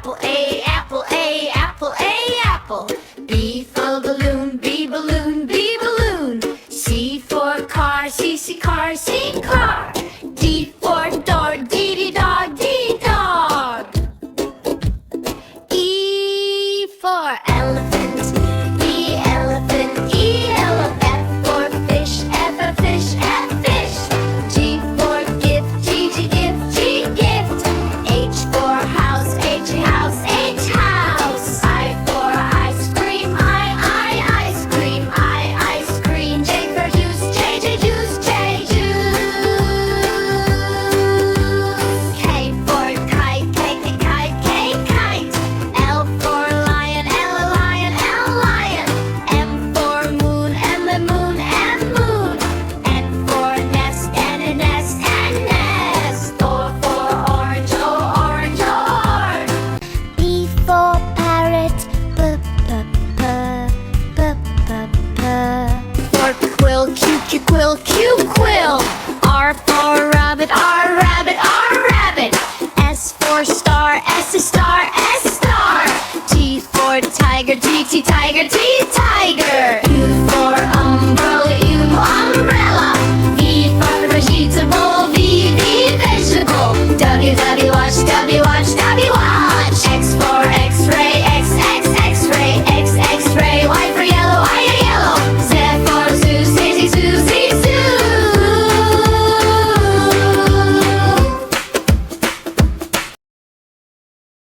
apple, A apple, A apple, A apple. B for balloon, B balloon, B balloon. C for car, C car, C car. D for dog, D dog, D dog. E for elephant, E elephant, E elephant. F for fish, F fish, F fish. G for gift, G gift, G gift. H for house, H house, H house. I for ice cream, I ice cream, I ice cream. J for juice, J juice, J juice. K for kite, K kite. L for lion, L lion, L lion. M for moon, M moon, M moon. N for nest, N nest, N nest. O for orange, O orange, O orange. P for parrot, P p p p p p. For quill, Q quill, Q quill. R for rabbit, R rabbit, R rabbit. S for star, S star, S star. T for tiger, T tiger, T tiger.